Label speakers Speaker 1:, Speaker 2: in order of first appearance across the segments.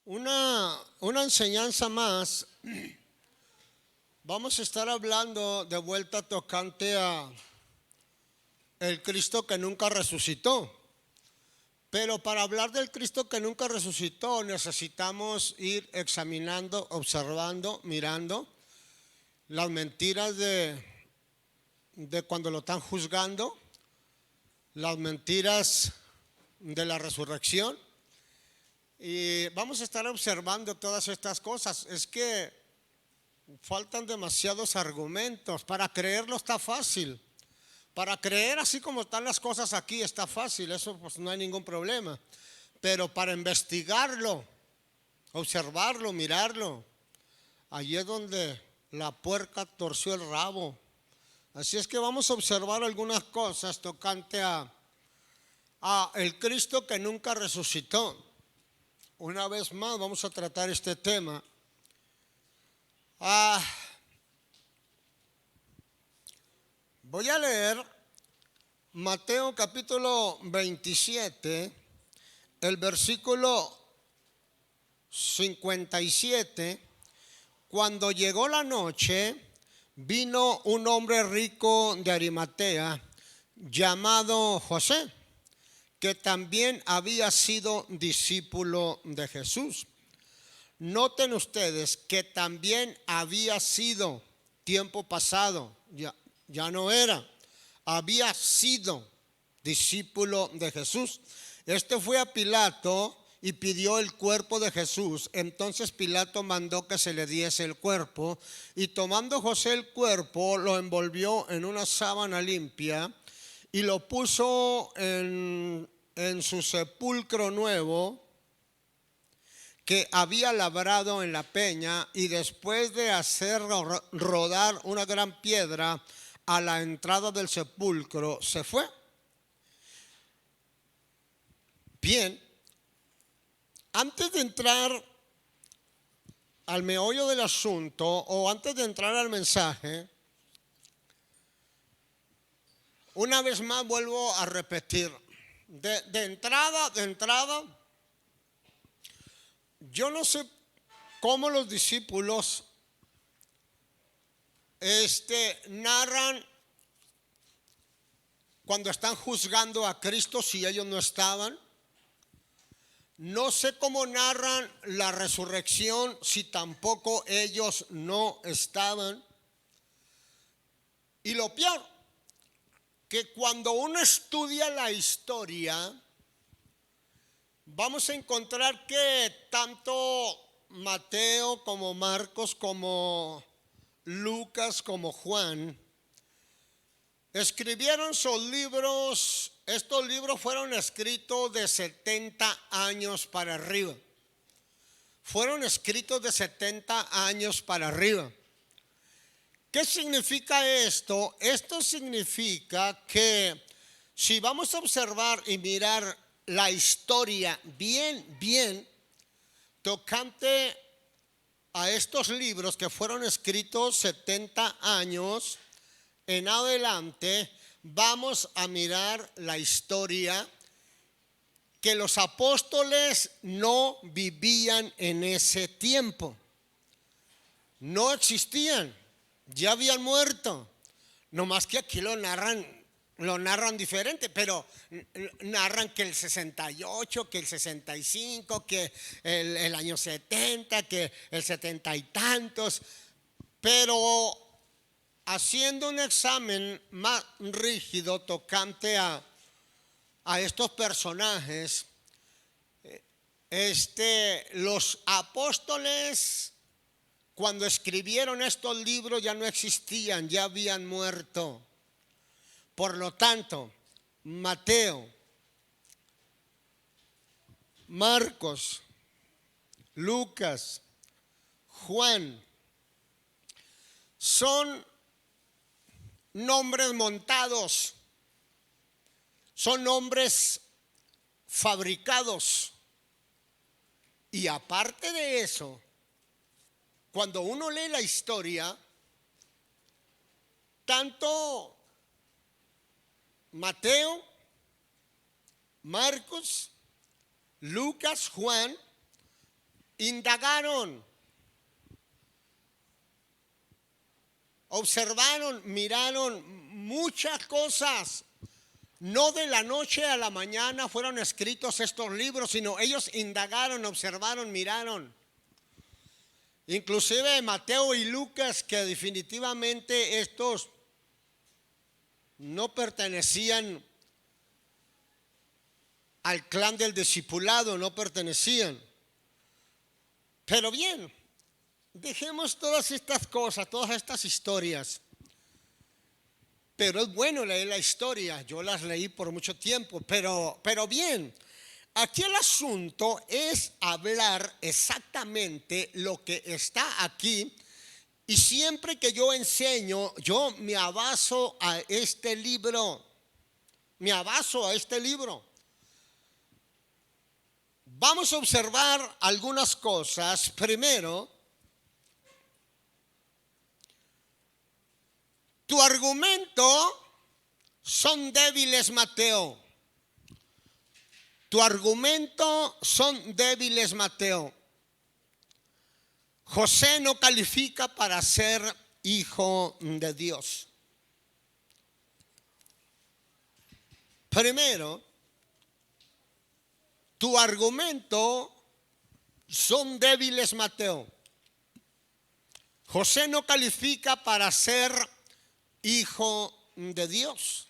Speaker 1: Una enseñanza más. Vamos a estar hablando de vuelta tocante a el Cristo que nunca resucitó. Pero para hablar del Cristo que nunca resucitó necesitamos ir examinando, observando, mirando las mentiras de cuando lo están juzgando, las mentiras de la resurrección. Y vamos a estar observando todas estas cosas. Es que faltan demasiados argumentos. Para creerlo está fácil. Para creer así como están las cosas aquí está fácil. Eso pues no hay ningún problema. Pero para investigarlo, observarlo, mirarlo, allí es donde la puerca torció el rabo. Así es que vamos a observar algunas cosas tocante a el Cristo que nunca resucitó. Una vez más vamos a tratar este tema. Voy a leer Mateo capítulo 27, el versículo 57. Cuando llegó la noche, vino un hombre rico de Arimatea, llamado José, que también había sido discípulo de Jesús. Noten ustedes que también había sido tiempo pasado, ya no era, había sido discípulo de Jesús. Este fue a Pilato y pidió el cuerpo de Jesús. Entonces Pilato mandó que se le diese el cuerpo, y tomando José el cuerpo, lo envolvió en una sábana limpia y lo puso en su sepulcro nuevo que había labrado en la peña, y después de hacer rodar una gran piedra a la entrada del sepulcro, se fue. Bien, antes de entrar al meollo del asunto, o antes de entrar al mensaje, una vez más vuelvo a repetir, de entrada, yo no sé cómo los discípulos narran cuando están juzgando a Cristo si ellos no estaban. No sé cómo narran la resurrección si tampoco ellos no estaban. Y lo peor, que cuando uno estudia la historia, vamos a encontrar que tanto Mateo como Marcos como Lucas como Juan escribieron sus libros. Estos libros fueron escritos de 70 años para arriba. Fueron escritos de 70 años para arriba. ¿Qué significa esto? Esto significa que si vamos a observar y mirar la historia bien, tocante a estos libros que fueron escritos 70 años en adelante, vamos a mirar la historia que los apóstoles no vivían en ese tiempo. No existían, ya habían muerto. No más que aquí lo narran diferente, pero narran que el 68, que el 65, que el año 70, que el 70 y tantos. Pero haciendo un examen más rígido tocante a estos personajes, los apóstoles, cuando escribieron estos libros, ya no existían, ya habían muerto. Por lo tanto, Mateo, Marcos, Lucas, Juan, son nombres montados, son nombres fabricados. Y aparte de eso, cuando uno lee la historia, tanto Mateo, Marcos, Lucas, Juan, indagaron, observaron, miraron muchas cosas. No de la noche a la mañana fueron escritos estos libros, sino ellos indagaron, observaron, miraron. Inclusive Mateo y Lucas, que definitivamente estos no pertenecían al clan del discipulado, no pertenecían. Pero bien, dejemos todas estas cosas, todas estas historias. Pero es bueno leer la historia, yo las leí por mucho tiempo, pero bien, aquí el asunto es hablar exactamente lo que está aquí. Y siempre que yo enseño, yo me abaso a este libro, Vamos a observar algunas cosas. Primero, tu argumento son débiles, Mateo. Tu argumento son débiles, Mateo. José no califica para ser hijo de Dios. Primero, tu argumento son débiles, Mateo. José no califica para ser hijo de Dios.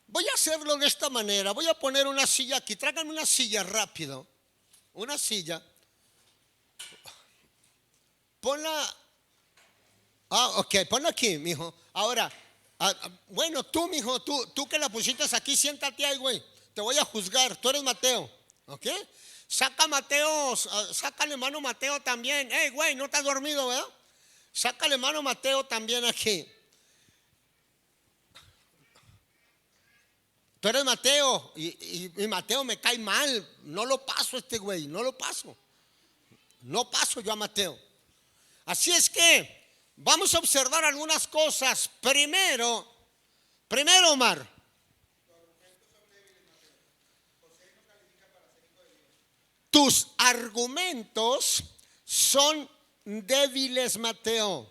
Speaker 1: Voy a hacerlo de esta manera. Voy a poner una silla aquí. Tráiganme una silla rápido. Una silla. Ponla. Ok, ponla aquí, mijo. Ahora, bueno, tú, mijo, tú que la pusiste aquí, siéntate ahí, güey. Te voy a juzgar. Tú eres Mateo. ¿Ok? Saca Mateo, sácale mano Mateo también. Hey, güey, no estás dormido, ¿verdad? Sácale mano Mateo también aquí. Tú eres Mateo y Mateo me cae mal. No lo paso este güey, no lo paso. No paso yo a Mateo. Así es que vamos a observar algunas cosas. Primero, Omar. Tus argumentos son débiles, Mateo.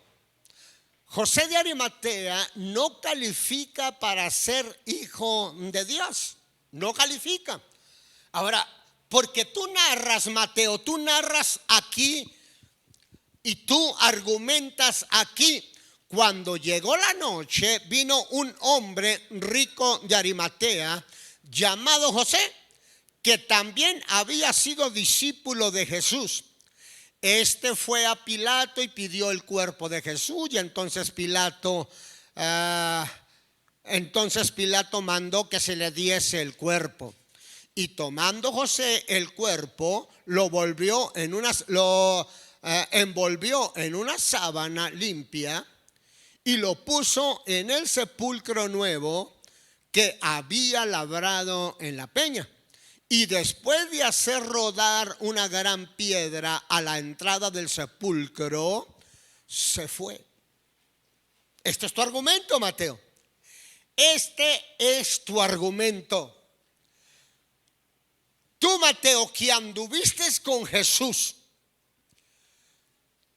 Speaker 1: José de Arimatea no califica para ser hijo de Dios. No califica. Ahora, porque tú narras, Mateo, tú narras aquí y tú argumentas aquí. Cuando llegó la noche, vino un hombre rico de Arimatea llamado José, que también había sido discípulo de Jesús. Este fue a Pilato y pidió el cuerpo de Jesús, y entonces Pilato mandó que se le diese el cuerpo. Y tomando José el cuerpo, lo envolvió en una sábana limpia y lo puso en el sepulcro nuevo que había labrado en la peña. Y después de hacer rodar una gran piedra a la entrada del sepulcro, se fue. Este es tu argumento, Mateo. Este es tu argumento. Tú, Mateo, que anduviste con Jesús,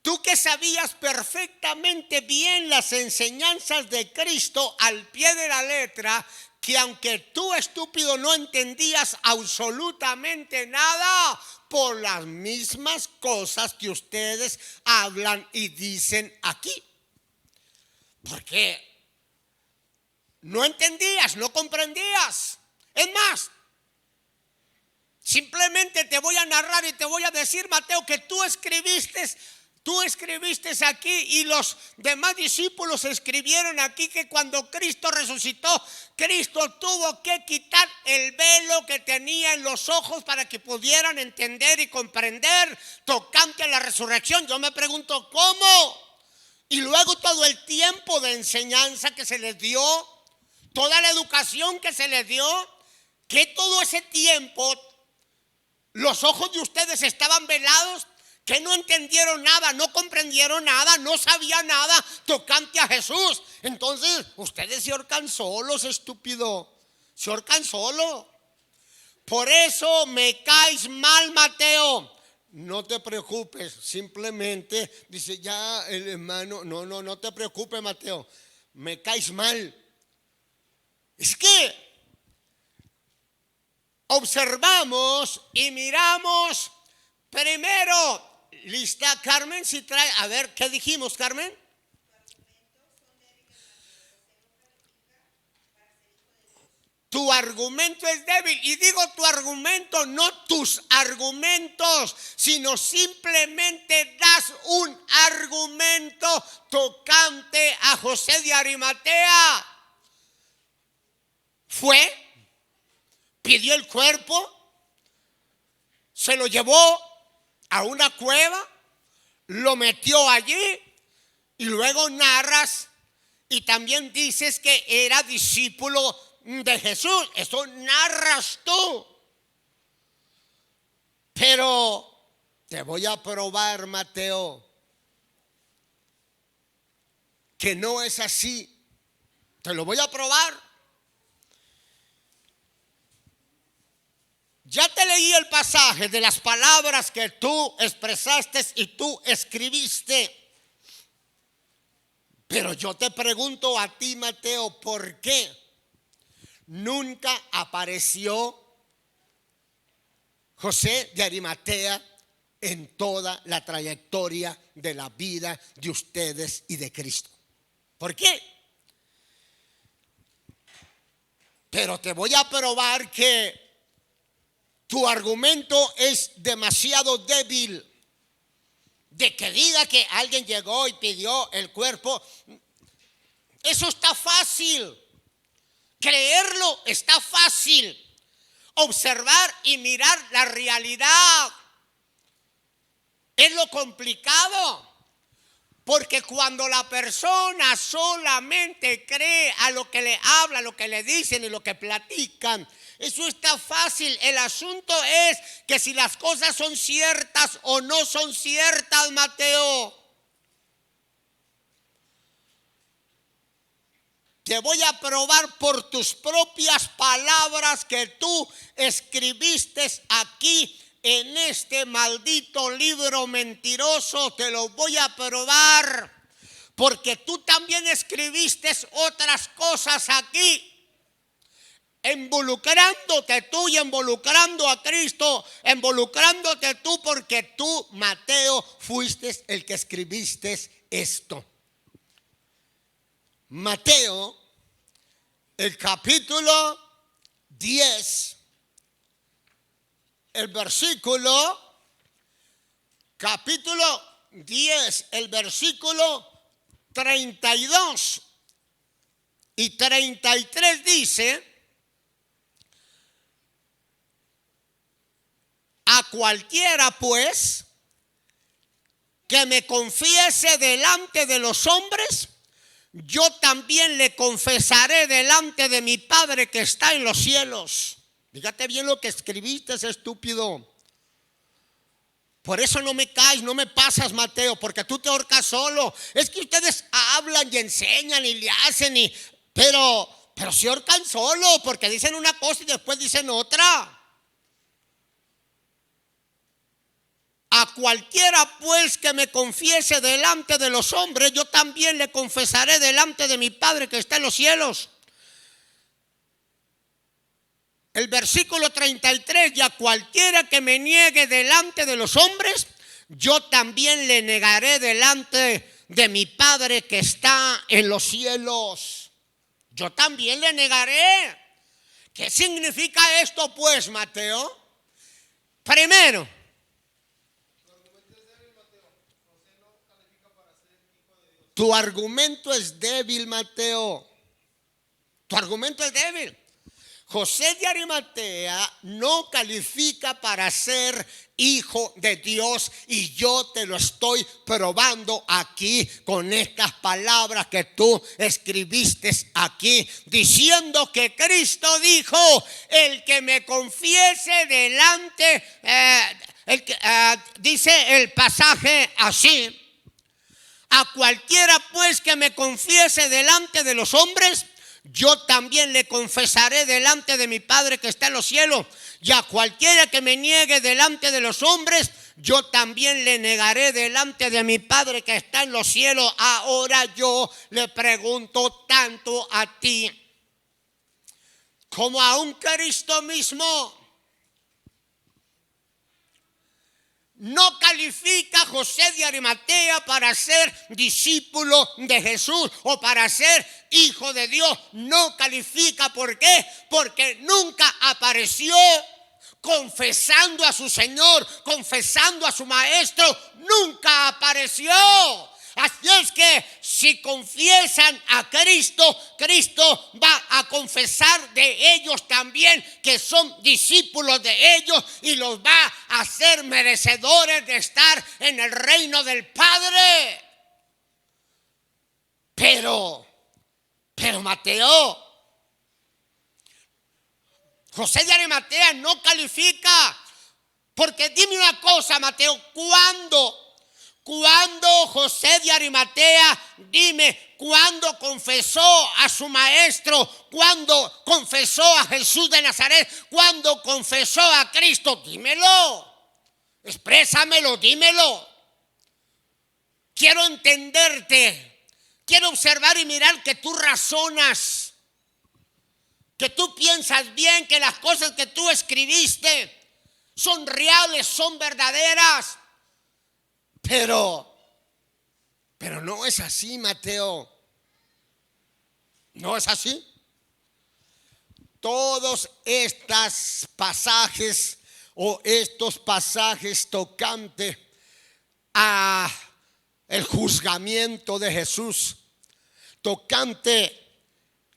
Speaker 1: tú que sabías perfectamente bien las enseñanzas de Cristo al pie de la letra, que aunque tú, estúpido, no entendías absolutamente nada por las mismas cosas que ustedes hablan y dicen aquí. Porque no entendías, no comprendías. Es más, simplemente te voy a narrar y te voy a decir, Mateo, que tú escribiste aquí y los demás discípulos escribieron aquí que cuando Cristo resucitó, Cristo tuvo que quitar el velo que tenía en los ojos para que pudieran entender y comprender tocante a la resurrección. Yo me pregunto, ¿cómo? Y luego todo el tiempo de enseñanza que se les dio, toda la educación que se les dio, que todo ese tiempo los ojos de ustedes estaban velados, que no entendieron nada, no comprendieron nada, no sabían nada tocante a Jesús. Entonces ustedes se ahorcan solos, estúpido. Se ahorcan solos. por eso me caes mal, Mateo. No te preocupes, simplemente dice ya el hermano, no te preocupes, Mateo, me caes mal. Es que observamos y miramos primero, lista Carmen, si trae, a ver, ¿qué dijimos, Carmen? Tu argumento es débil, y digo tu argumento, no tus argumentos, sino simplemente das un argumento tocante a José de Arimatea. Fue, pidió el cuerpo, se lo llevó a una cueva, lo metió allí y luego narras y también dices que era discípulo de Jesús. Eso narras tú. Pero te voy a probar, Mateo, que no es así. Te lo voy a probar. Ya te leí el pasaje de las palabras que tú expresaste y tú escribiste. Pero yo te pregunto a ti, Mateo, ¿por qué nunca apareció José de Arimatea en toda la trayectoria de la vida de ustedes y de Cristo? ¿Por qué? Pero te voy a probar que tu argumento es demasiado débil. De que diga que alguien llegó y pidió el cuerpo, eso está fácil. Creerlo está fácil. Observar y mirar la realidad es lo complicado. Porque cuando la persona solamente cree a lo que le habla, lo que le dicen y lo que platican, eso está fácil. El asunto es que si las cosas son ciertas o no son ciertas, Mateo. Te voy a probar por tus propias palabras que tú escribiste aquí en este maldito libro mentiroso. Te lo voy a probar porque tú también escribiste otras cosas aquí, involucrándote tú y involucrando a Cristo, involucrándote tú, porque tú, Mateo, fuiste el que escribiste esto. Mateo, el capítulo 10, el versículo, capítulo 10, el versículo 32 y 33 dice: a cualquiera pues que me confiese delante de los hombres, yo también le confesaré delante de mi Padre que está en los cielos. Fíjate bien lo que escribiste, estúpido. Por eso no me caes, no me pasas, Mateo, porque tú te ahorcas solo. Es que ustedes hablan y enseñan y le hacen, pero se ahorcan solo, porque dicen una cosa y después dicen otra. A cualquiera pues que me confiese delante de los hombres, yo también le confesaré delante de mi Padre que está en los cielos. El versículo 33: y a cualquiera que me niegue delante de los hombres, yo también le negaré delante de mi Padre que está en los cielos. Yo también le negaré. ¿Qué significa esto pues, Mateo? Primero, tu argumento es débil, Mateo. Tu argumento es débil. José de Arimatea no califica para ser hijo de Dios, y yo te lo estoy probando aquí con estas palabras que tú escribiste aquí, diciendo que Cristo dijo: el que me confiese delante, dice el pasaje así: a cualquiera pues que me confiese delante de los hombres, yo también le confesaré delante de mi Padre que está en los cielos. Y a cualquiera que me niegue delante de los hombres, yo también le negaré delante de mi Padre que está en los cielos. Ahora yo le pregunto tanto a ti como a un Cristo mismo. No califica a José de Arimatea para ser discípulo de Jesús o para ser hijo de Dios. No califica. ¿Por qué? Porque nunca apareció confesando a su Señor, confesando a su Maestro. Nunca apareció. Así es que si confiesan a Cristo, Cristo va a confesar de ellos también que son discípulos de ellos y los va a hacer merecedores de estar en el reino del Padre. Pero Mateo, José de Arimatea no califica. Porque dime una cosa, Mateo, ¿Cuándo José de Arimatea, dime, cuándo confesó a su maestro? ¿Cuándo confesó a Jesús de Nazaret? ¿Cuándo confesó a Cristo? Dímelo, exprésamelo, dímelo. Quiero entenderte, quiero observar y mirar que tú razonas, que tú piensas bien, que las cosas que tú escribiste son reales, son verdaderas. Pero no es así, Mateo. No es así. Todos estos pasajes o estos pasajes tocantes a el juzgamiento de Jesús, tocante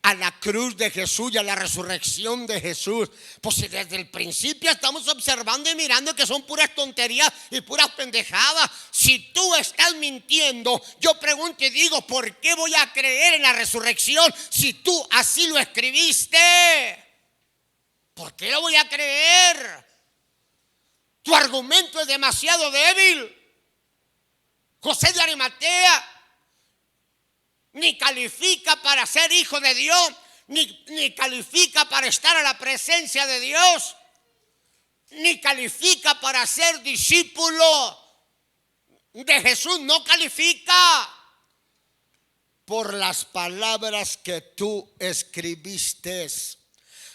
Speaker 1: a la cruz de Jesús y a la resurrección de Jesús, pues si desde el principio estamos observando y mirando que son puras tonterías y puras pendejadas. Si tú estás mintiendo, yo pregunto y digo, ¿por qué voy a creer en la resurrección si tú así lo escribiste? ¿Por qué lo voy a creer? Tu argumento es demasiado débil. José de Arimatea ni califica para ser hijo de Dios, ni califica para estar a la presencia de Dios, ni califica para ser discípulo de Jesús. No califica. Por las palabras que tú escribiste.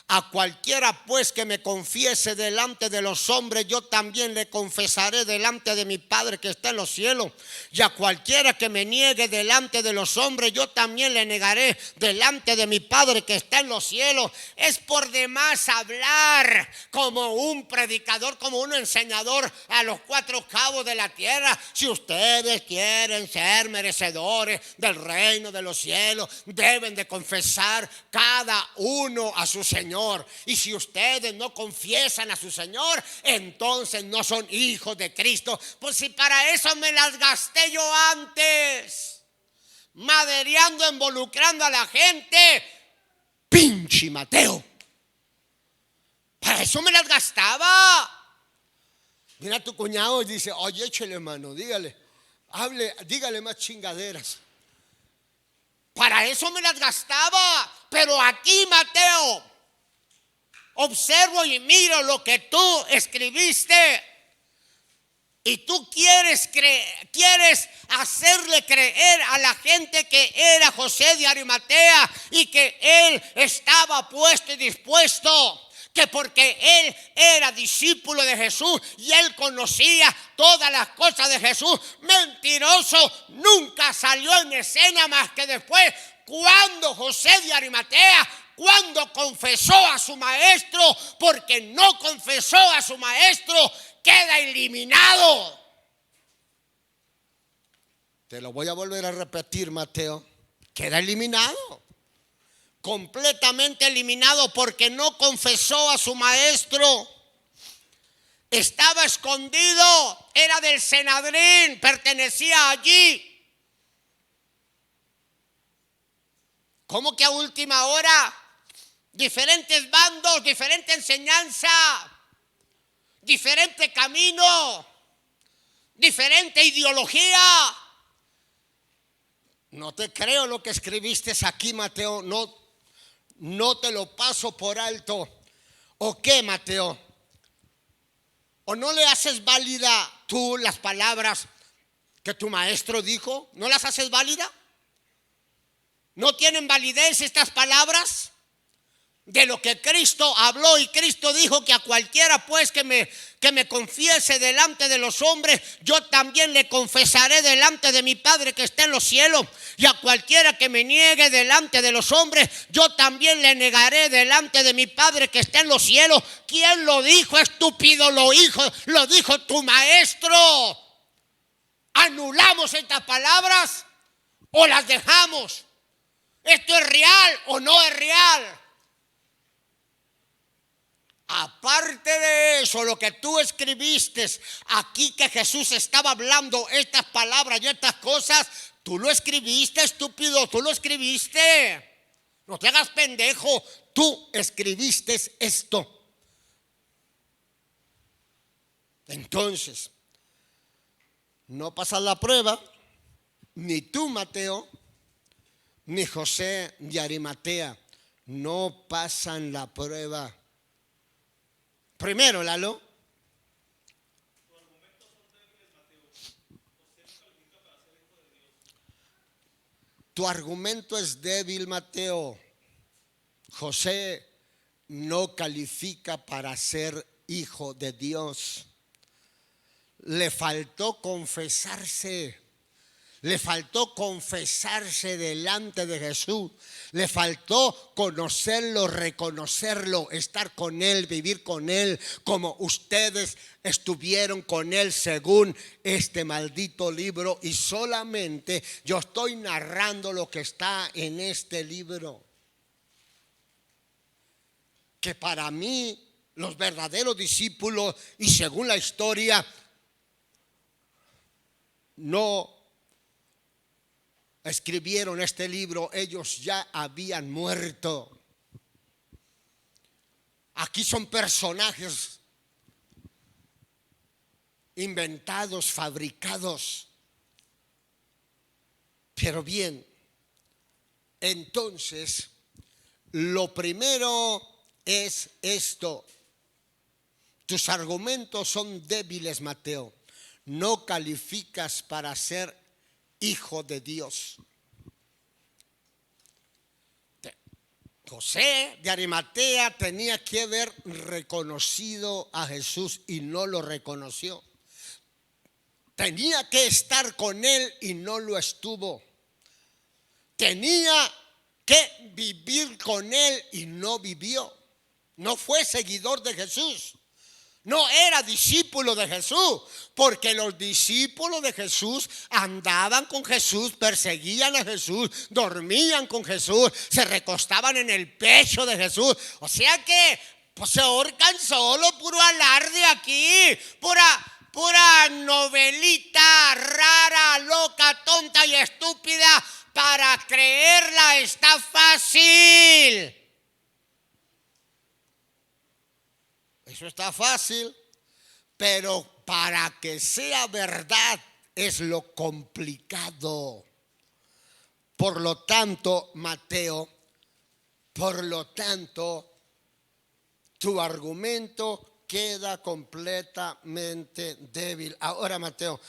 Speaker 1: A cualquiera pues que me confiese delante de los hombres, yo también le confesaré delante de mi Padre que está en los cielos. Y a cualquiera que me niegue delante de los hombres, yo también le negaré delante de mi Padre que está en los cielos. Es por demás hablar como un predicador, como un enseñador a los cuatro cabos de la tierra. Si ustedes quieren ser merecedores del reino de los cielos, deben de confesar cada uno a su Señor. Y si ustedes no confiesan a su Señor, entonces no son hijos de Cristo. Pues si para eso me las gasté yo antes, madereando, involucrando a la gente, pinche Mateo, para eso me las gastaba. Mira a tu cuñado y dice, oye, échale mano, dígale más chingaderas. Para eso me las gastaba. Pero aquí, Mateo, observo y miro lo que tú escribiste y tú quieres hacerle creer a la gente que era José de Arimatea y que él estaba puesto y dispuesto, que porque él era discípulo de Jesús y él conocía todas las cosas de Jesús. Mentiroso, nunca salió en escena más que después, cuando José de Arimatea, cuando confesó a su maestro. Porque no confesó a su maestro, queda eliminado. Te lo voy a volver a repetir, Mateo. Queda eliminado, completamente eliminado, porque no confesó a su maestro. Estaba escondido, era del Sanedrín, pertenecía allí. ¿Cómo que a última hora? Diferentes bandos, diferente enseñanza, diferente camino, diferente ideología. No te creo lo que escribiste aquí, Mateo. no te lo paso por alto. ¿O qué, Mateo? ¿O no le haces válida tú las palabras que tu maestro dijo? ¿No las haces válida? ¿No tienen validez estas palabras? De lo que Cristo habló, y Cristo dijo que a cualquiera pues que me confiese delante de los hombres, yo también le confesaré delante de mi Padre que está en los cielos, y a cualquiera que me niegue delante de los hombres, yo también le negaré delante de mi Padre que está en los cielos. ¿Quién lo dijo, estúpido? Lo dijo tu maestro. ¿Anulamos estas palabras o las dejamos? ¿Esto es real o no es real? Aparte de eso, lo que tú escribiste aquí, que Jesús estaba hablando estas palabras y estas cosas, tú lo escribiste, estúpido, tú lo escribiste. No te hagas pendejo, tú escribiste esto. Entonces, no pasas la prueba, ni tú, Mateo, ni José de Arimatea, no pasan la prueba. Primero, Lalo. Tu argumento es débil, Mateo. José no califica para ser hijo de Dios. Le faltó confesarse. Le faltó confesarse delante de Jesús. Le faltó conocerlo, reconocerlo, estar con Él, vivir con Él, como ustedes estuvieron con Él según este maldito libro. Y solamente yo estoy narrando lo que está en este libro. Que para mí, los verdaderos discípulos, y según la historia, no escribieron este libro, ellos ya habían muerto. Aquí son personajes inventados, fabricados. Pero bien, entonces, lo primero es esto. Tus argumentos son débiles, Mateo. No calificas para ser hijo de Dios. José de Arimatea tenía que haber reconocido a Jesús y no lo reconoció. Tenía que estar con Él y no lo estuvo. Tenía que vivir con Él y no vivió. No fue seguidor de Jesús. No era discípulo de Jesús, porque los discípulos de Jesús andaban con Jesús, perseguían a Jesús, dormían con Jesús, se recostaban en el pecho de Jesús. O sea que pues, se ahorcan solo, puro alarde aquí, pura novelita rara, loca, tonta y estúpida. Para creerla está fácil. Eso está fácil, pero para que sea verdad es lo complicado. Por lo tanto, Mateo, tu argumento queda completamente débil. Ahora, Mateo,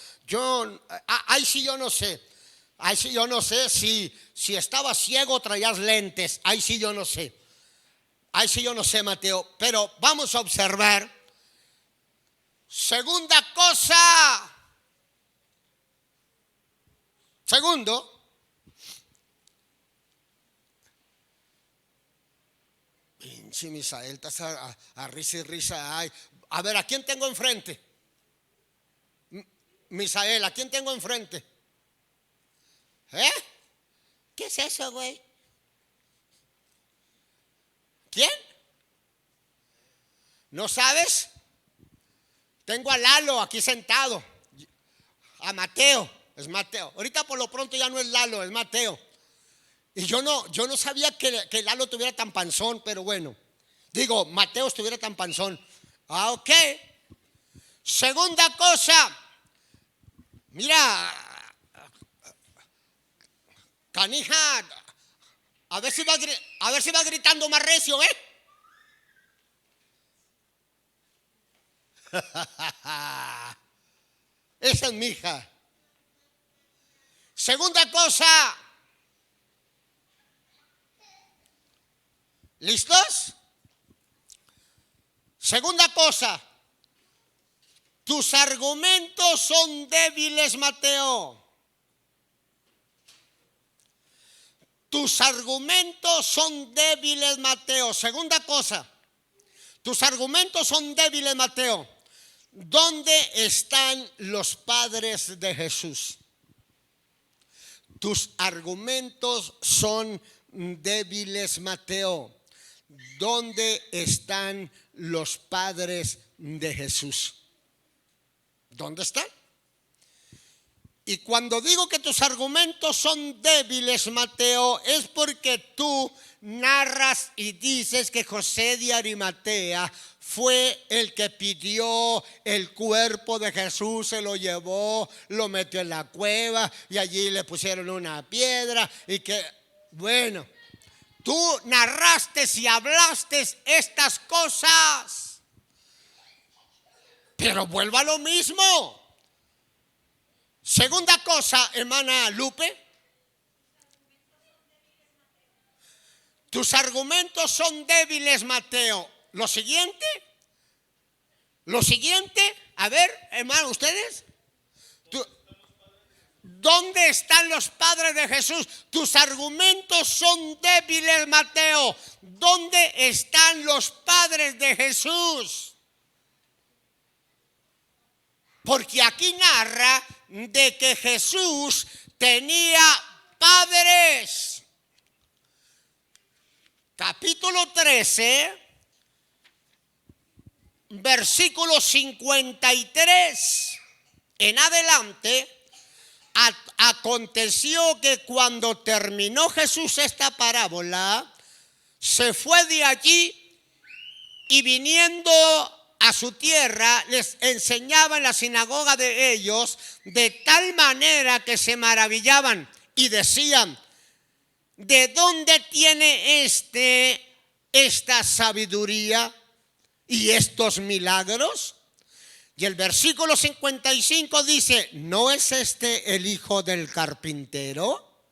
Speaker 1: ahí sí yo no sé. Ahí sí yo no sé si estabas ciego o traías lentes. Ahí sí yo no sé. Ahí sí yo no sé, Mateo, pero vamos a observar. Segunda cosa. Segundo, pinche Misael, estás a risa y risa. Ay. A ver, ¿a quién tengo enfrente? Misael, ¿a quién tengo enfrente? ¿Qué es eso, güey? ¿Quién? ¿No sabes? Tengo a Lalo aquí sentado. A Mateo, es Mateo. Ahorita por lo pronto ya no es Lalo, es Mateo. Y yo no sabía que Lalo tuviera tan panzón, pero bueno. Digo, Mateo estuviera tan panzón. Ok. Segunda cosa. Mira, canija, A ver si va gritando más recio, ¿eh? Esa es mi hija. Segunda cosa. ¿Listos? Segunda cosa. Tus argumentos son débiles, Mateo. Tus argumentos son débiles, Mateo. Segunda cosa. Tus argumentos son débiles, Mateo. ¿Dónde están los padres de Jesús? Tus argumentos son débiles, Mateo. ¿Dónde están los padres de Jesús? ¿Dónde están? Y cuando digo que tus argumentos son débiles, Mateo, es porque tú narras y dices que José de Arimatea fue el que pidió el cuerpo de Jesús, se lo llevó, lo metió en la cueva y allí le pusieron una piedra y que, bueno, tú narraste y hablaste estas cosas, pero vuelvo a lo mismo. Segunda cosa, hermana Lupe. Tus argumentos son débiles, Mateo. Lo siguiente, a ver, hermano, ustedes. ¿Dónde están los padres de Jesús? Tus argumentos son débiles, Mateo. ¿Dónde están los padres de Jesús? Porque aquí narra de que Jesús tenía padres. Capítulo 13, versículo 53 en adelante. Aconteció que cuando terminó Jesús esta parábola, se fue de allí y viniendo a su tierra les enseñaba en la sinagoga de ellos, de tal manera que se maravillaban y decían: ¿de dónde tiene esta sabiduría y estos milagros? Y el versículo 55 dice: ¿no es este el hijo del carpintero?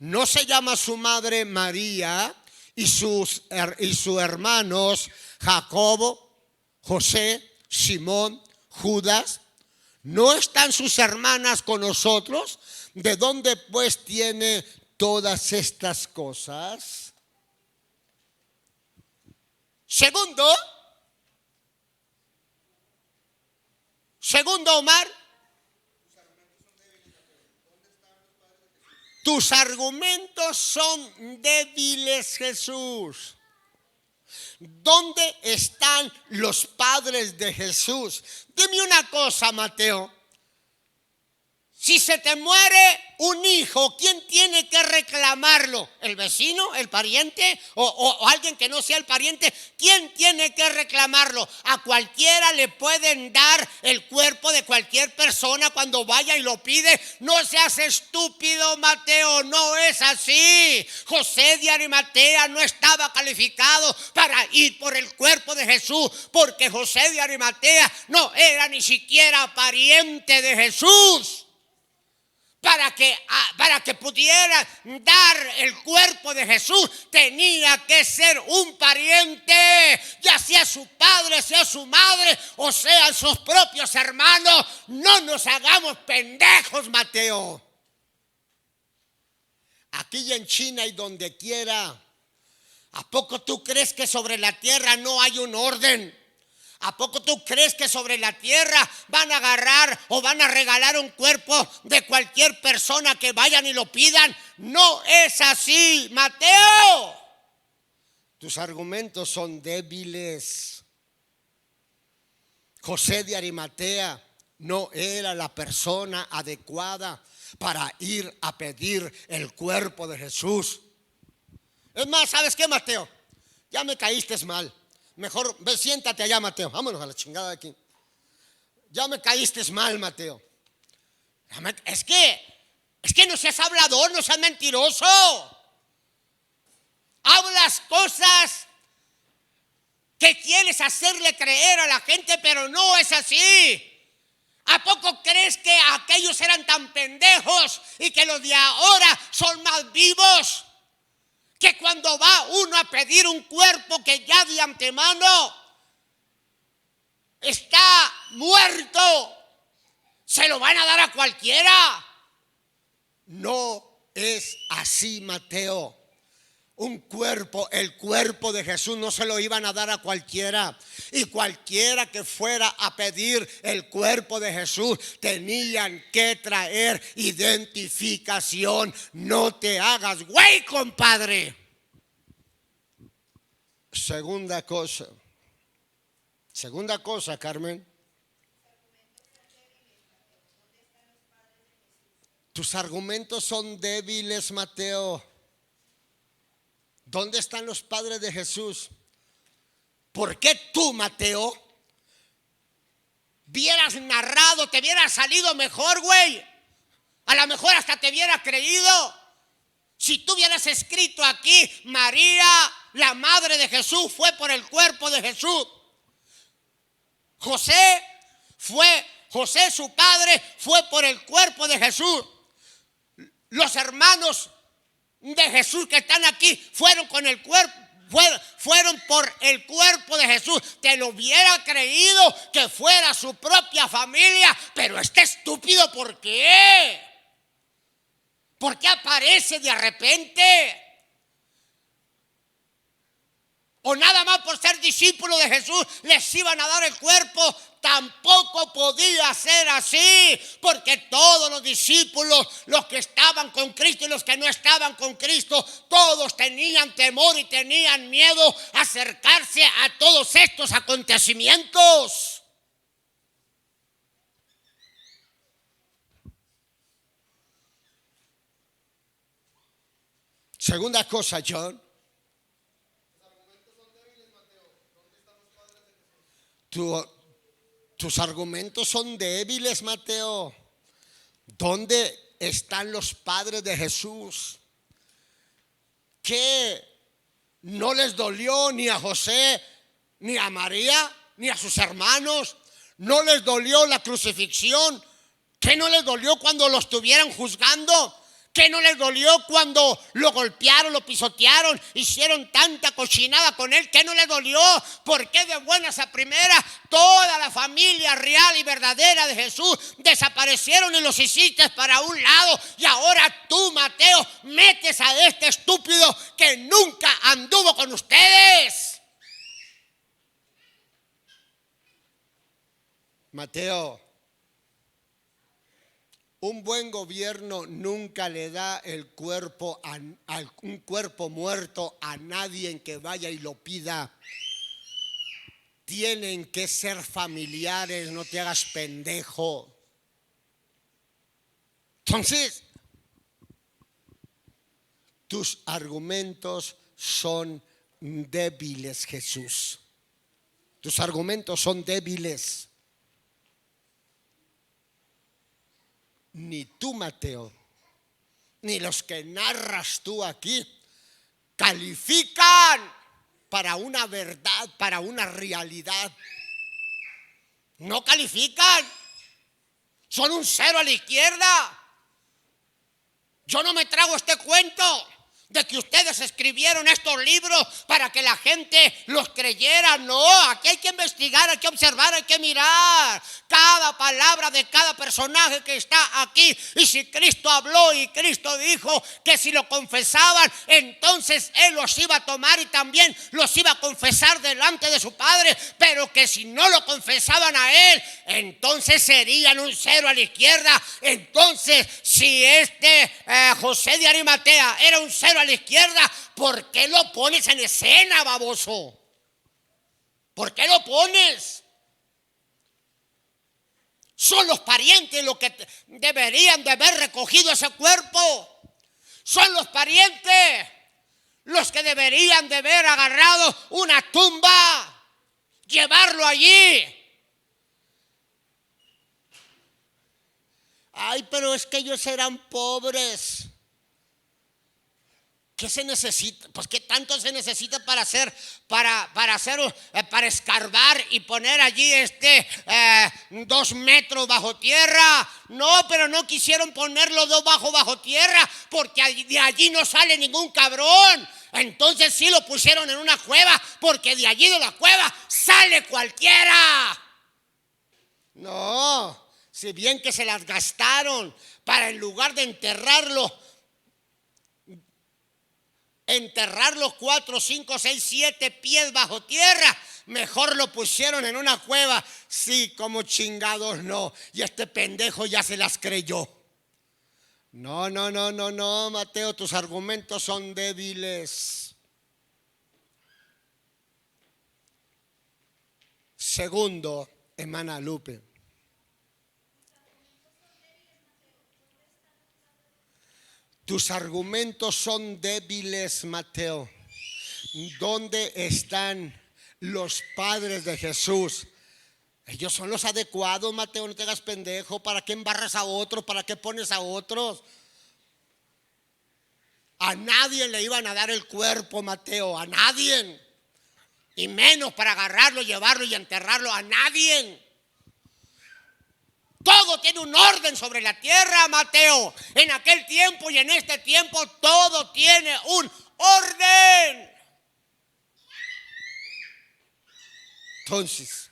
Speaker 1: ¿No se llama su madre María y sus hermanos Jacobo, José, Simón, Judas? ¿No están sus hermanas con nosotros? ¿De dónde pues tiene todas estas cosas? Segundo, Omar, tus argumentos son débiles, Jesús. ¿Dónde están los padres de Jesús? Dime una cosa, Mateo. Si se te muere un hijo, ¿quién tiene que reclamarlo? ¿El vecino, el pariente o alguien que no sea el pariente? ¿Quién tiene que reclamarlo? A cualquiera le pueden dar el cuerpo de cualquier persona cuando vaya y lo pide. No seas estúpido, Mateo, no es así. José de Arimatea no estaba calificado para ir por el cuerpo de Jesús, porque José de Arimatea no era ni siquiera pariente de Jesús. Para que pudiera dar el cuerpo de Jesús, tenía que ser un pariente, ya sea su padre, sea su madre, o sean sus propios hermanos. No nos hagamos pendejos, Mateo. Aquí y en China y donde quiera, ¿a poco tú crees que sobre la tierra no hay un orden? ¿A poco tú crees que sobre la tierra van a agarrar o van a regalar un cuerpo de cualquier persona que vayan y lo pidan? No es así, Mateo. Tus argumentos son débiles. José de Arimatea no era la persona adecuada para ir a pedir el cuerpo de Jesús. Es más, ¿sabes qué, Mateo? Ya me caíste mal. Mejor ve, siéntate allá, Mateo. Vámonos a la chingada de aquí. Ya me caíste mal, Mateo. Es que no seas hablador, no seas mentiroso.
Speaker 2: hablas cosas que quieres hacerle creer a la gente, pero no es así. ¿A poco crees que aquellos eran tan pendejos y que los de ahora son más vivos? Que cuando va uno a pedir un cuerpo que ya de antemano está muerto, ¿se lo van a dar a cualquiera?
Speaker 1: No es así, Mateo. Un cuerpo, el cuerpo de Jesús no se lo iban a dar a cualquiera. Y cualquiera que fuera a pedir el cuerpo de Jesús tenían que traer identificación. No te hagas güey, compadre. Segunda cosa, Carmen. Tus argumentos son débiles, Mateo. ¿Dónde están los padres de Jesús? ¿Por qué tú, Mateo,
Speaker 2: hubieras narrado, te hubiera salido mejor, güey? A lo mejor hasta te hubiera creído. Si tú hubieras escrito aquí, María, la madre de Jesús, fue por el cuerpo de Jesús. José, su padre, fue por el cuerpo de Jesús. Los hermanos de Jesús que están aquí fueron con el cuerpo, fueron por el cuerpo de Jesús. Te lo hubiera creído que fuera su propia familia, pero este estúpido, ¿por qué? ¿Por qué aparece de repente? O nada más por ser discípulo de Jesús les iban a dar el cuerpo. Tampoco podía ser así, porque todos los discípulos, los que estaban con Cristo y los que no estaban con Cristo, todos tenían temor y tenían miedo a acercarse a todos estos acontecimientos.
Speaker 1: segunda cosa, John. Tus argumentos son débiles, Mateo. ¿Dónde están los padres de Jesús? ¿Qué no les dolió ni a José, ni a María, ni a sus hermanos? ¿No les dolió la crucifixión? ¿Qué no les dolió cuando lo estuvieran juzgando? ¿Qué no les dolió cuando lo golpearon, lo pisotearon, hicieron tanta cochinada con él? ¿Qué no les dolió? ¿Por qué de buenas a primeras toda la familia real y verdadera de Jesús desaparecieron y los hiciste para un lado? Y ahora tú, Mateo, metes a este estúpido que nunca anduvo con ustedes. Mateo, un buen gobierno nunca le da el cuerpo un cuerpo muerto a nadie que vaya y lo pida. Tienen que ser familiares, no te hagas pendejo. Entonces, tus argumentos son débiles, Jesús. Tus argumentos son débiles. Ni tú, Mateo, ni los que narras tú aquí califican para una verdad, para una realidad. No califican. Son un cero a la izquierda. Yo no me trago este cuento de que ustedes escribieron estos libros para que la gente los creyera. No, aquí hay que investigar, hay que observar, hay que mirar cada palabra de cada personaje que está aquí. Y si Cristo habló y Cristo dijo que si lo confesaban, entonces Él los iba a tomar y también los iba a confesar delante de su Padre. Pero que si no lo confesaban a Él, entonces serían un cero a la izquierda. Entonces, si José de Arimatea era un cero a la izquierda, ¿por qué lo pones en escena, baboso? ¿Por qué lo pones? Son los parientes los que deberían de haber recogido ese cuerpo. Son los parientes los que deberían de haber agarrado una tumba, llevarlo allí. Ay, pero es que ellos eran pobres.
Speaker 2: ¿qué se necesita? Pues ¿qué tanto se necesita para hacer, para escarbar y poner allí 2 metros bajo tierra? No, pero no quisieron ponerlo bajo tierra, porque de allí no sale ningún cabrón. Entonces sí lo pusieron en una cueva, porque de allí de la cueva sale cualquiera. No, si bien que se las gastaron para, en lugar de enterrarlo 4, 5, 6, 7 pies bajo tierra, mejor lo pusieron en una cueva. Sí, como chingados no. Y este pendejo ya se las creyó. No, Mateo, tus argumentos son débiles. Segundo, hermana Lupe. Tus argumentos son débiles, Mateo. ¿Dónde están los padres de Jesús? Ellos son los adecuados, Mateo, no te hagas pendejo. ¿Para qué embarras a otros? ¿Para qué pones a otros? A nadie le iban a dar el cuerpo, Mateo, a nadie. Y menos para agarrarlo, llevarlo y enterrarlo, a nadie. Todo tiene un orden sobre la tierra, Mateo. En aquel tiempo y en este tiempo todo tiene un orden. Entonces,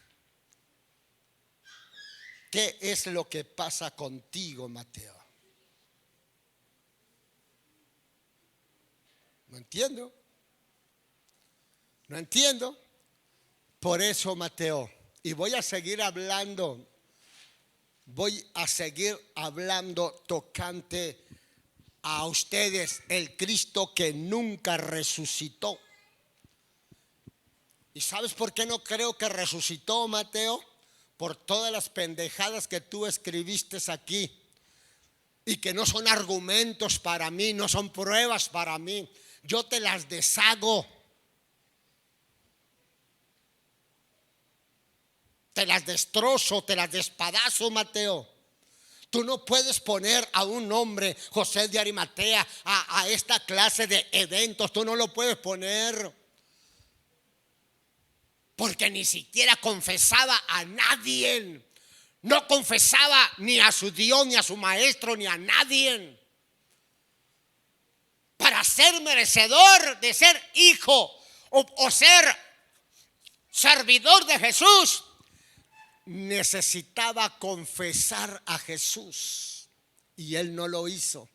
Speaker 2: ¿qué es lo que pasa contigo, Mateo? No entiendo. Por eso, Mateo, y voy a seguir hablando tocante a ustedes el Cristo que nunca resucitó. ¿Y sabes por qué no creo que resucitó, Mateo? Por todas las pendejadas que tú escribiste aquí y que no son argumentos para mí, no son pruebas para mí. Yo te las deshago. Te las destrozo, te las despadazo, Mateo. Tú no puedes poner a un hombre, José de Arimatea, a esta clase de eventos. Tú no lo puedes poner. Porque ni siquiera confesaba a nadie. No confesaba ni a su Dios, ni a su maestro, ni a nadie. Para ser merecedor de ser hijo o ser servidor de Jesús, necesitaba confesar a Jesús. Y él no lo hizo.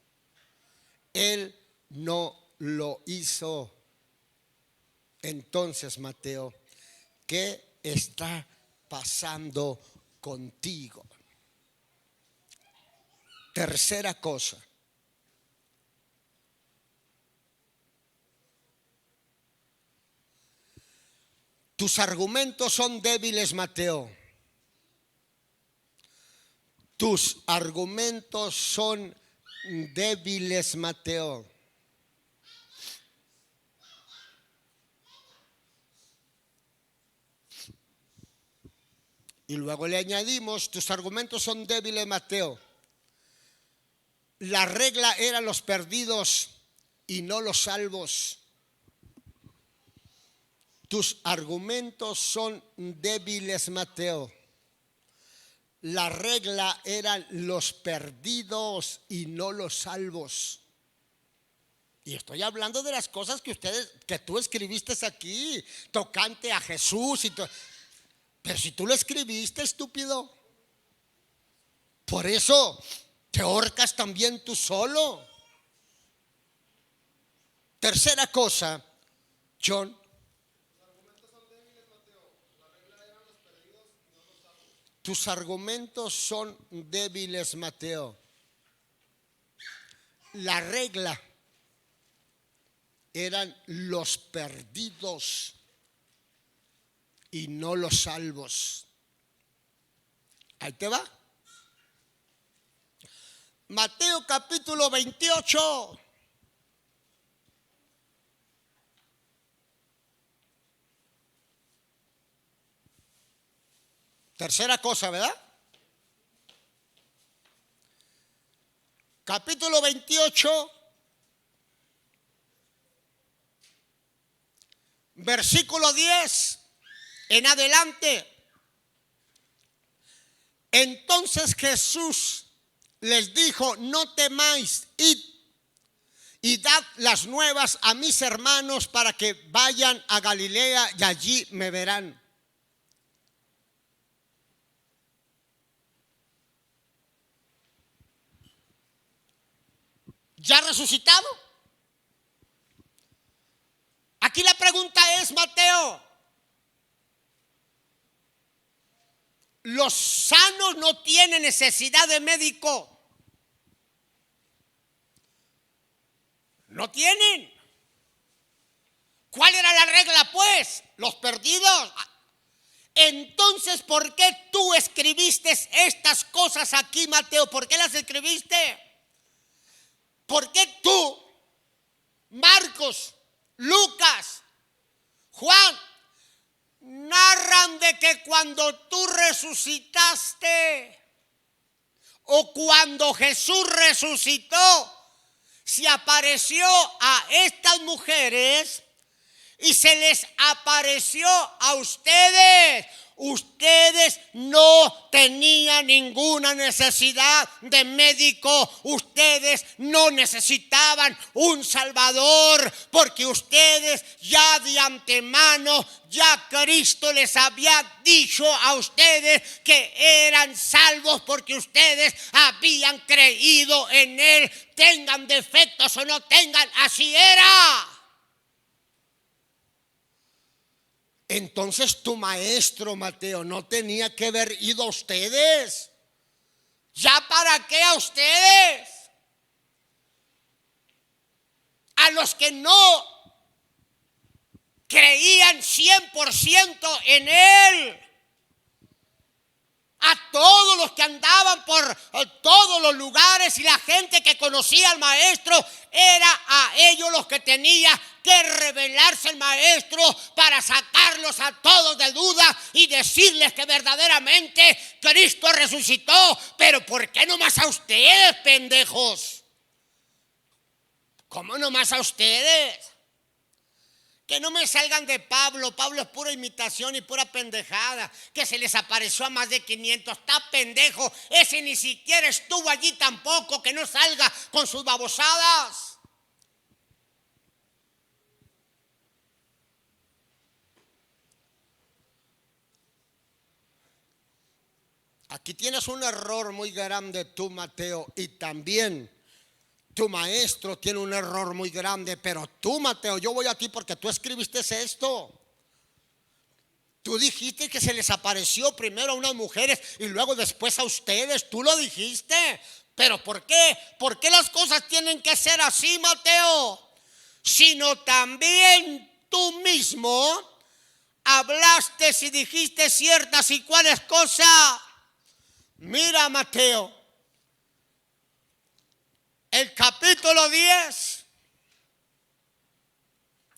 Speaker 2: Él no lo hizo. Entonces, Mateo, ¿qué está pasando contigo? Tercera cosa. Tus argumentos son débiles, Mateo. Tus argumentos son débiles, Mateo. Y luego le añadimos, tus argumentos son débiles, Mateo. La regla era los perdidos y no los salvos. Tus argumentos son débiles, Mateo. La regla eran los perdidos y no los salvos. Y estoy hablando de las cosas que tú escribiste aquí, tocante a Jesús y pero si tú lo escribiste, estúpido. Por eso te ahorcas también tú solo. Tercera cosa, John. Tus argumentos son débiles, Mateo. La regla eran los perdidos y no los salvos. Ahí te va. Mateo capítulo 28. Tercera cosa, ¿verdad? Capítulo 28, versículo 10 en adelante. Entonces Jesús les dijo: no temáis, id y dad las nuevas a mis hermanos para que vayan a Galilea y allí me verán. ¿Ya resucitado? Aquí la pregunta es, Mateo, los sanos no tienen necesidad de médico. No tienen. ¿Cuál era la regla, pues? Los perdidos. Entonces, ¿por qué tú escribiste estas cosas aquí, Mateo? ¿Por qué las escribiste? ¿Por qué tú, Marcos, Lucas, Juan, narran de que cuando tú resucitaste o cuando Jesús resucitó, se apareció a estas mujeres y se les apareció a ustedes? Ustedes no tenían ninguna necesidad de médico. Ustedes no necesitaban un salvador, porque ustedes ya de antemano, ya Cristo les había dicho a ustedes que eran salvos, porque ustedes habían creído en Él. Tengan defectos o no tengan, así era. Entonces tu maestro, Mateo, no tenía que haber ido a ustedes. ¿Ya para qué a ustedes? A los que no creían 100% en Él. A todos los que andaban por todos los lugares y la gente que conocía al maestro, era a ellos los que tenía que revelarse el maestro para sacarlos a todos de duda y decirles que verdaderamente Cristo resucitó. Pero ¿por qué nomás a ustedes, pendejos? ¿Cómo nomás a ustedes? Que no me salgan de Pablo. Pablo es pura imitación y pura pendejada. Que se les apareció a más de 500. Está pendejo. Ese ni siquiera estuvo allí tampoco. Que no salga con sus babosadas. Aquí tienes un error muy grande tú, Mateo, y también tu maestro tiene un error muy grande. Pero tú, Mateo, yo voy a ti porque tú escribiste esto. Tú dijiste que se les apareció primero a unas mujeres y luego después a ustedes. Tú lo dijiste. ¿Pero por qué? ¿Por qué las cosas tienen que ser así, Mateo? Sino también tú mismo hablaste y dijiste ciertas y cuáles cosas. Mira, Mateo, el capítulo 10.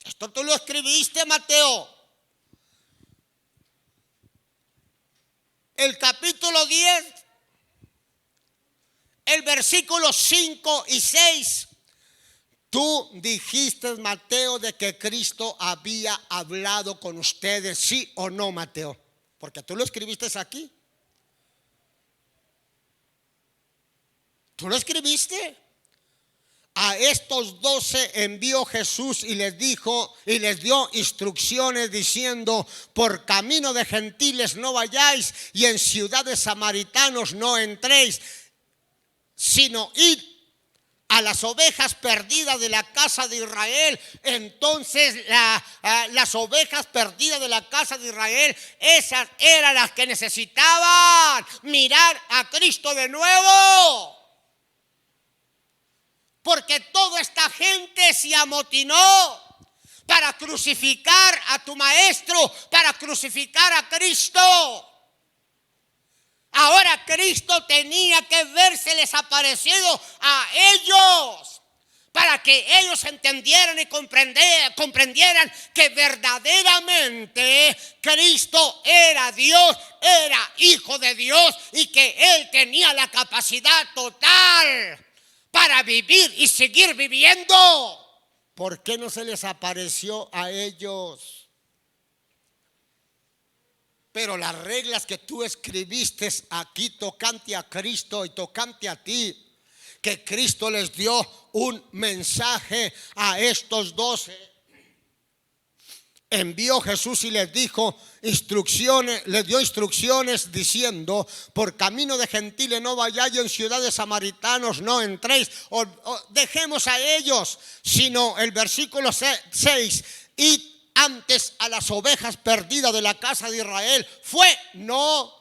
Speaker 2: Esto tú lo escribiste, Mateo. El capítulo 10, el versículo 5 y 6. Tú dijiste, Mateo, de que Cristo había hablado con ustedes, ¿sí o no, Mateo? Porque tú lo escribiste aquí. ¿Tú lo escribiste? A estos 12 envió Jesús y les dijo y les dio instrucciones diciendo: por camino de gentiles no vayáis y en ciudades samaritanos no entréis, sino id a las ovejas perdidas de la casa de Israel. Entonces las ovejas perdidas de la casa de Israel, esas eran las que necesitaban mirar a Cristo de nuevo. Porque toda esta gente se amotinó para crucificar a tu maestro, para crucificar a Cristo. Ahora Cristo tenía que verseles aparecido a ellos para que ellos entendieran y comprendieran que verdaderamente Cristo era Dios, era Hijo de Dios y que Él tenía la capacidad total para vivir y seguir viviendo. ¿Por qué no se les apareció a ellos?
Speaker 1: Pero las reglas que tú escribiste aquí tocante a Cristo y tocante a ti, que Cristo les dio un mensaje a estos 12. Envió Jesús y les dijo instrucciones, les dio instrucciones diciendo: por camino de gentiles no vayáis, en ciudades samaritanos no entréis, o dejemos a ellos, sino el versículo 6, id antes a las ovejas perdidas de la casa de Israel. No.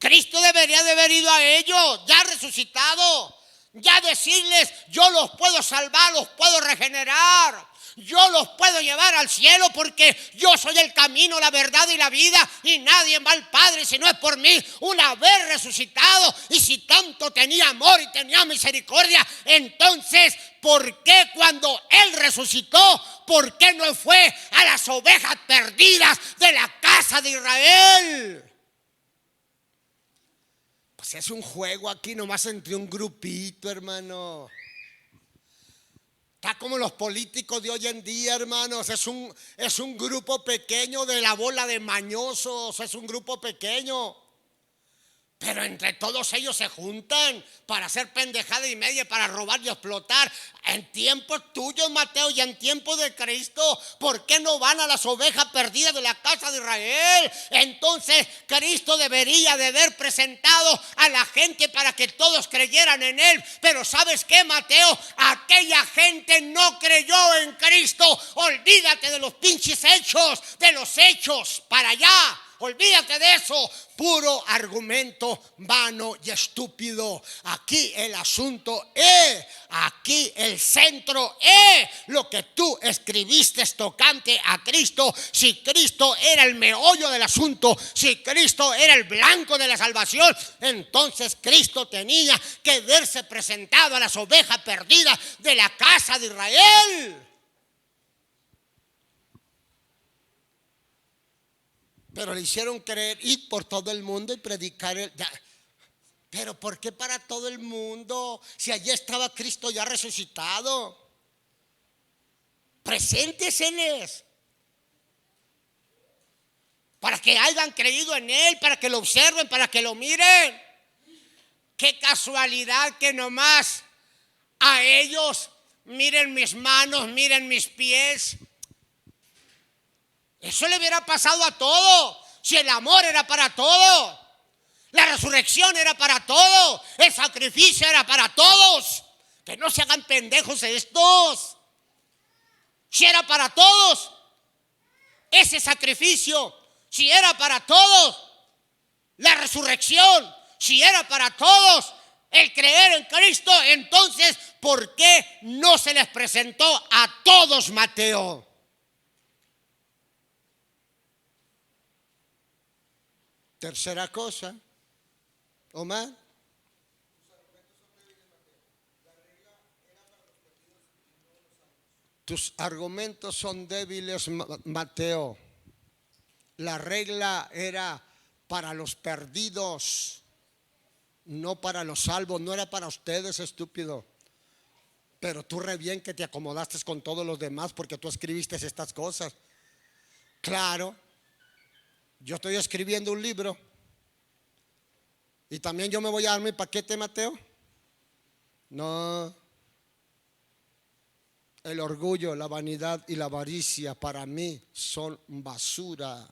Speaker 1: Cristo debería de haber ido a ellos, ya resucitado, ya decirles: yo los puedo salvar, los puedo regenerar, yo los puedo llevar al cielo, porque yo soy el camino, la verdad y la vida, y nadie va al Padre si no es por mí. Una vez resucitado, y si tanto tenía amor y tenía misericordia, entonces ¿por qué cuando Él resucitó, por qué no fue a las ovejas perdidas de la casa de Israel? Pues es un juego aquí nomás entre un grupito, hermano. Está como los políticos de hoy en día, hermanos. Es un grupo pequeño de la bola de mañosos. Es un grupo pequeño. Pero entre todos ellos se juntan para hacer pendejada y media, para robar y explotar. En tiempos tuyos, Mateo, y en tiempos de Cristo, ¿por qué no van a las ovejas perdidas de la casa de Israel? Entonces Cristo debería de haber presentado a la gente para que todos creyeran en Él. Pero ¿sabes qué, Mateo? Aquella gente no creyó en Cristo. Olvídate de los pinches hechos, de los hechos para allá. Olvídate de eso, puro argumento vano y estúpido. Aquí el asunto es, aquí el centro es lo que tú escribiste tocante a Cristo. Si Cristo era el meollo del asunto, si Cristo era el blanco de la salvación, entonces Cristo tenía que verse presentado a las ovejas perdidas de la casa de Israel. Pero le hicieron creer, ir por todo el mundo y predicar. Pero ¿por qué para todo el mundo? Si allí estaba Cristo ya resucitado. Presénteseles para que hayan creído en Él, para que lo observen, para que lo miren. Qué casualidad que nomás a ellos: miren mis manos, miren mis pies. Eso le hubiera pasado a todo. Si el amor era para todo, la resurrección era para todo, el sacrificio era para todos. Que no se hagan pendejos estos. Si era para todos ese sacrificio, si era para todos la resurrección, si era para todos el creer en Cristo, entonces ¿por qué no se les presentó a todos, Mateo? Tercera cosa, Omar. Tus argumentos son débiles, Mateo. La regla era para los perdidos, no para los salvos. No era para ustedes, estúpido. Pero tú re bien que te acomodaste con todos los demás, porque tú escribiste estas cosas. Claro. Yo estoy escribiendo un libro y también yo me voy a dar mi paquete, Mateo. No. El orgullo, la vanidad y la avaricia para mí son basura.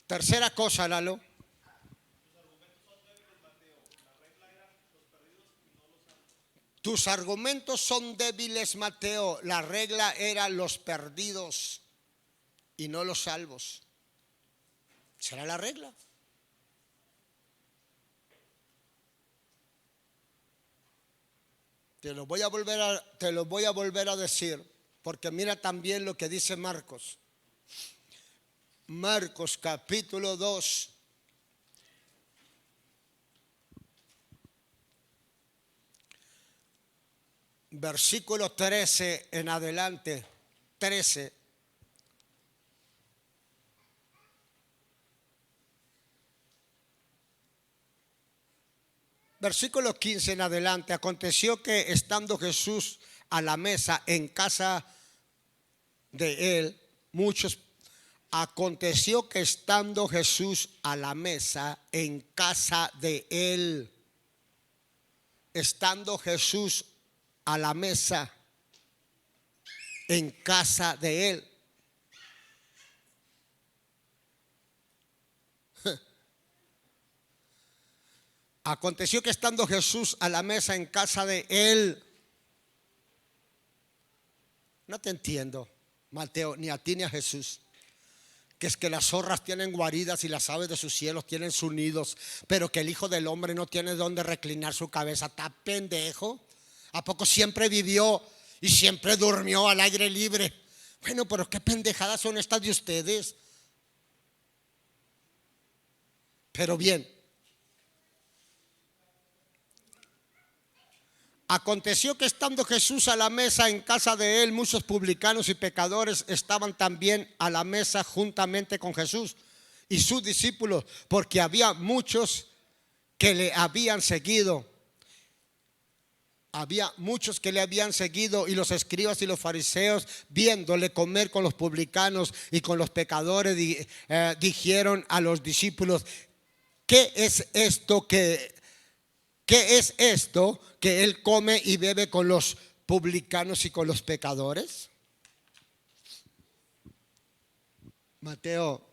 Speaker 1: Tercera cosa, Lalo. Tus argumentos son débiles, Mateo. La regla era los perdidos y no los salvos. ¿Será la regla? Te lo voy a volver a decir, porque mira también lo que dice Marcos. Marcos capítulo 2. Versículo 13 en adelante, 13. Versículo 15 en adelante. Aconteció que estando Jesús a la mesa en casa de él muchos. Aconteció que estando Jesús a la mesa en casa de él, estando Jesús a la mesa en casa de él. Aconteció que estando Jesús a la mesa en casa de él. No te entiendo, Mateo, ni a ti ni a Jesús. Que es que las zorras tienen guaridas y las aves de sus cielos tienen sus nidos, pero que el Hijo del Hombre no tiene donde reclinar su cabeza. ¿Está pendejo? ¿A poco siempre vivió y siempre durmió al aire libre? Bueno, pero qué pendejadas son estas de ustedes. Pero bien, aconteció que estando Jesús a la mesa en casa de él, muchos publicanos y pecadores estaban también a la mesa juntamente con Jesús y sus discípulos, porque había muchos que le habían seguido. Había muchos que le habían seguido, y los escribas y los fariseos, viéndole comer con los publicanos y con los pecadores, dijeron a los discípulos: ¿qué es esto que él come y bebe con los publicanos y con los pecadores? Mateo,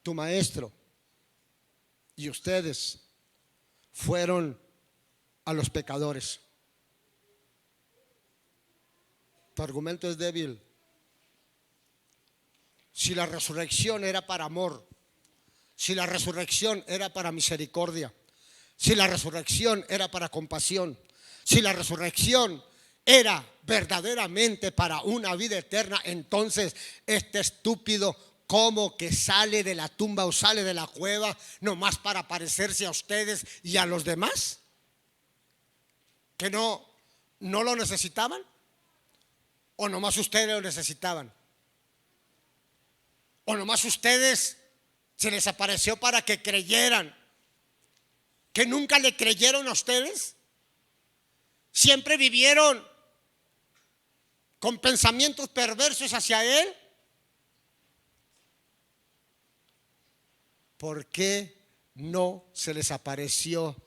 Speaker 1: tu maestro y ustedes fueron a los pecadores. Tu argumento es débil. Si la resurrección era para amor, si la resurrección era para misericordia, si la resurrección era para compasión, si la resurrección era verdaderamente para una vida eterna, entonces este estúpido como que sale de la tumba o sale de la cueva nomás para parecerse a ustedes y a los demás que no lo necesitaban, o nomás ustedes lo necesitaban, o nomás ustedes se les apareció para que creyeran. ¿Que nunca le creyeron a ustedes? Siempre vivieron con pensamientos perversos hacia él. ¿Por qué no se les apareció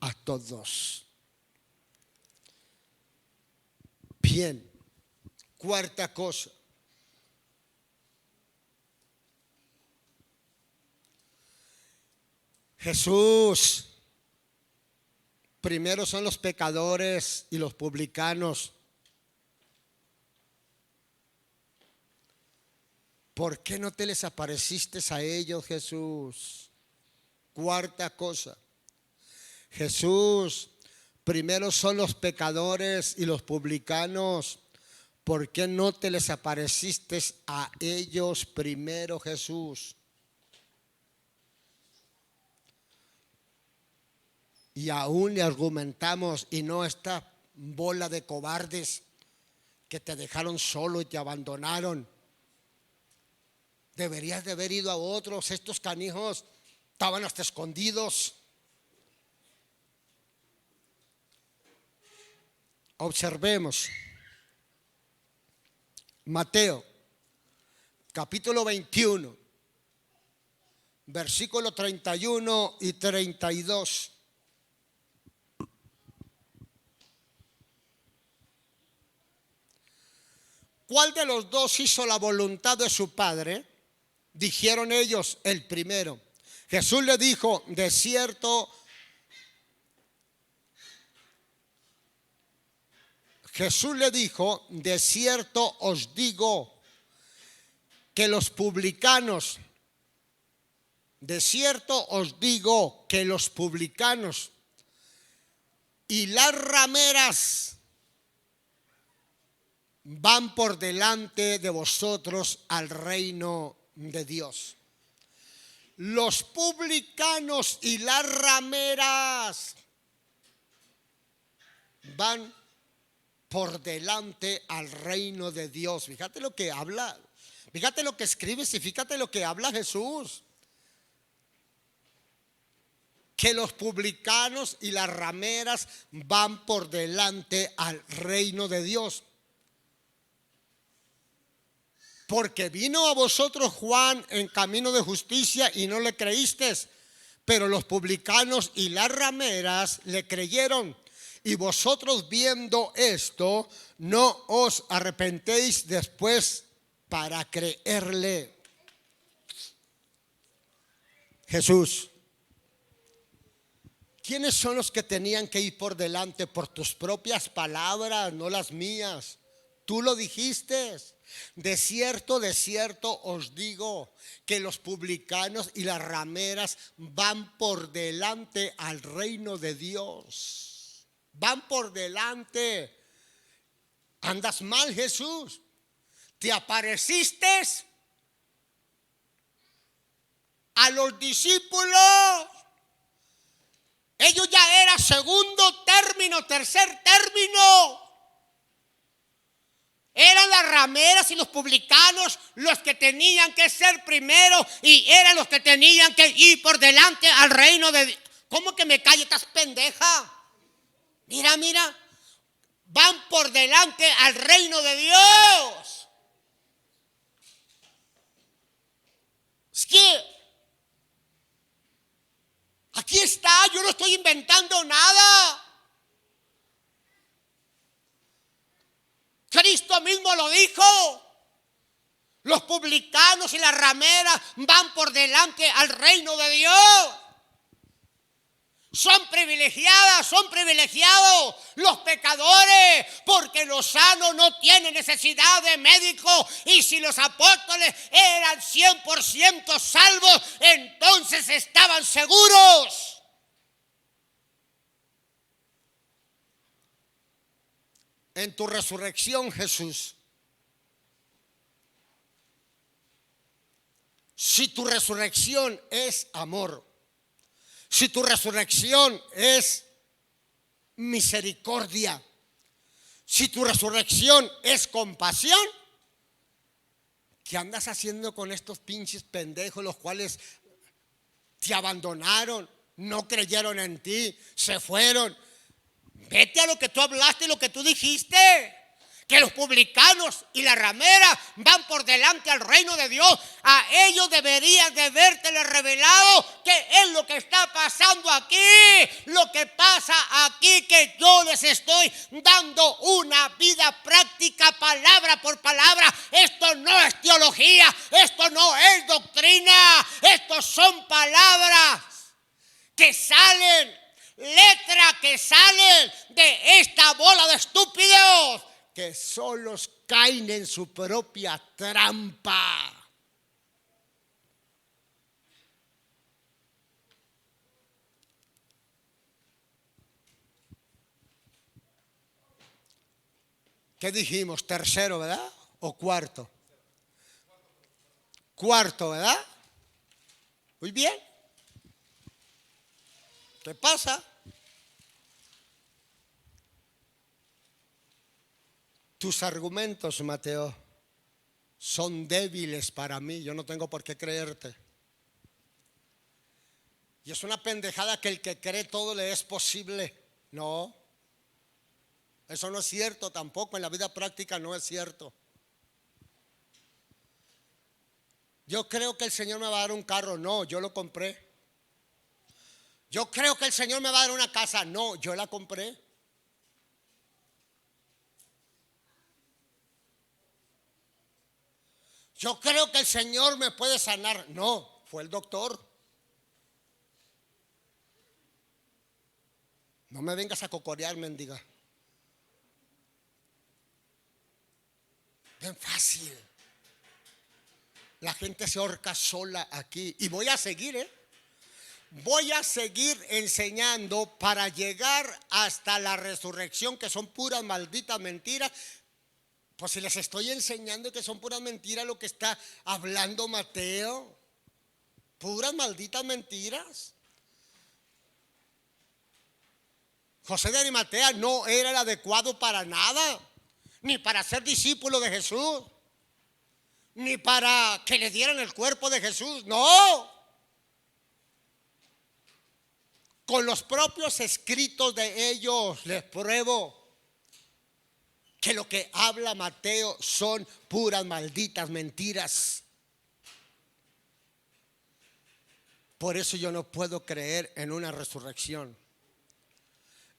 Speaker 1: a todos? Bien, cuarta cosa. Jesús, primero son los pecadores y los publicanos. ¿Por qué no te les apareciste a ellos, Jesús? Cuarta cosa. Jesús, primero son los pecadores y los publicanos. ¿Por qué no te les apareciste a ellos primero, Jesús? Y aún le argumentamos, y no esta bola de cobardes que te dejaron solo y te abandonaron. Deberías de haber ido a otros. Estos canijos estaban hasta escondidos. Observemos Mateo capítulo 21, versículo 31 y 32. ¿Cuál de los dos hizo la voluntad de su padre? Dijeron ellos: el primero. Jesús le dijo: de cierto os digo que los publicanos, y las rameras van por delante de vosotros al reino de Dios. Los publicanos y las rameras van por delante al reino de Dios. Fíjate lo que habla, fíjate lo que escribes y fíjate lo que habla Jesús. Que los publicanos y las rameras van por delante al reino de Dios. Porque vino a vosotros Juan en camino de justicia y no le creísteis, pero los publicanos y las rameras le creyeron. Y vosotros viendo esto, no os arrepentéis después para creerle. Jesús, ¿quiénes son los que tenían que ir por delante por tus propias palabras, no las mías? Tú lo dijiste. De cierto os digo que los publicanos y las rameras van por delante al reino de Dios. Van por delante. Andas mal, Jesús. Te apareciste a los discípulos. Ellos ya era segundo término, tercer término. Eran las rameras y los publicanos los que tenían que ser primero y eran los que tenían que ir por delante al reino de Dios. ¿Cómo que me callo? Estás pendeja. Mira, van por delante al reino de Dios. Es que aquí está, yo no estoy inventando nada. Cristo mismo lo dijo. Los publicanos y las rameras van por delante al reino de Dios. Son privilegiadas, son privilegiados los pecadores, porque los sanos no tienen necesidad de médico. Y si los apóstoles eran 100% salvos, entonces estaban seguros. En tu resurrección, Jesús, si tu resurrección es amor, si tu resurrección es misericordia, si tu resurrección es compasión, ¿qué andas haciendo con estos pinches pendejos los cuales te abandonaron, no creyeron en ti, se fueron? Vete a lo que tú hablaste y lo que tú dijiste. Que los publicanos y la ramera van por delante al reino de Dios. A ellos deberías de vértele revelado qué es lo que está pasando aquí. Lo que pasa aquí, que yo les estoy dando una vida práctica, palabra por palabra. Esto no es teología, esto no es doctrina. Estos son palabras que salen, letras que salen de esta bola de estúpidos que solos caen en su propia trampa. ¿Qué dijimos? ¿Tercero, verdad? ¿O cuarto? Cuarto, ¿verdad? Muy bien. ¿Qué pasa? Tus argumentos, Mateo, son débiles para mí. Yo no tengo por qué creerte. Y es una pendejada que el que cree todo le es posible. No, eso no es cierto tampoco. En la vida práctica no es cierto. Yo creo que el Señor me va a dar un carro. No, yo lo compré. Yo creo que el Señor me va a dar una casa. No, yo la compré. Yo creo que el Señor me puede sanar. No, fue el doctor. No me vengas a cocorear, mendiga. Bien fácil. La gente se ahorca sola aquí. Y voy a seguir, Voy a seguir enseñando para llegar hasta la resurrección, que son puras malditas mentiras. Pues si les estoy enseñando que son puras mentiras lo que está hablando Mateo. Puras malditas mentiras. José de Arimatea no era el adecuado para nada, ni para ser discípulo de Jesús, ni para que le dieran el cuerpo de Jesús. No. Con los propios escritos de ellos les pruebo que lo que habla Mateo son puras malditas mentiras. Por eso yo no puedo creer en una resurrección.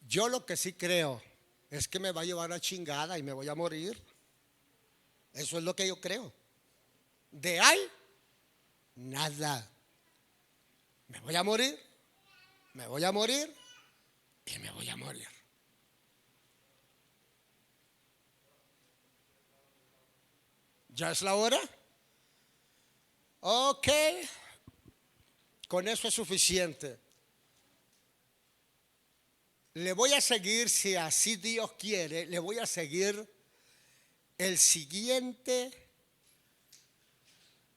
Speaker 1: Yo lo que sí creo es que me va a llevar a chingada y me voy a morir. Eso es lo que yo creo. De ahí, nada. Me voy a morir, me voy a morir y me voy a morir. ¿Ya es la hora? Ok, con eso es suficiente. Le voy a seguir, si así Dios quiere, le voy a seguir el siguiente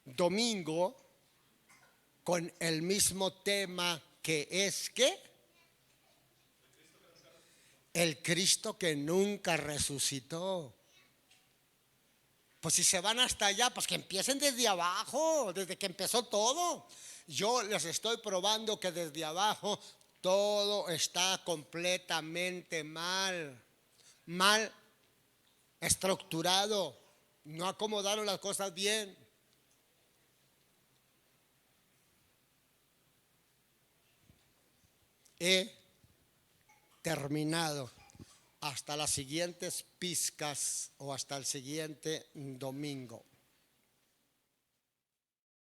Speaker 1: domingo con el mismo tema, que es ¿qué? El Cristo que nunca resucitó. Pues si se van hasta allá, pues que empiecen desde abajo, desde que empezó todo. Yo les estoy probando que desde abajo todo está completamente mal estructurado. No acomodaron las cosas bien. He terminado. Hasta las siguientes pizcas o hasta el siguiente domingo.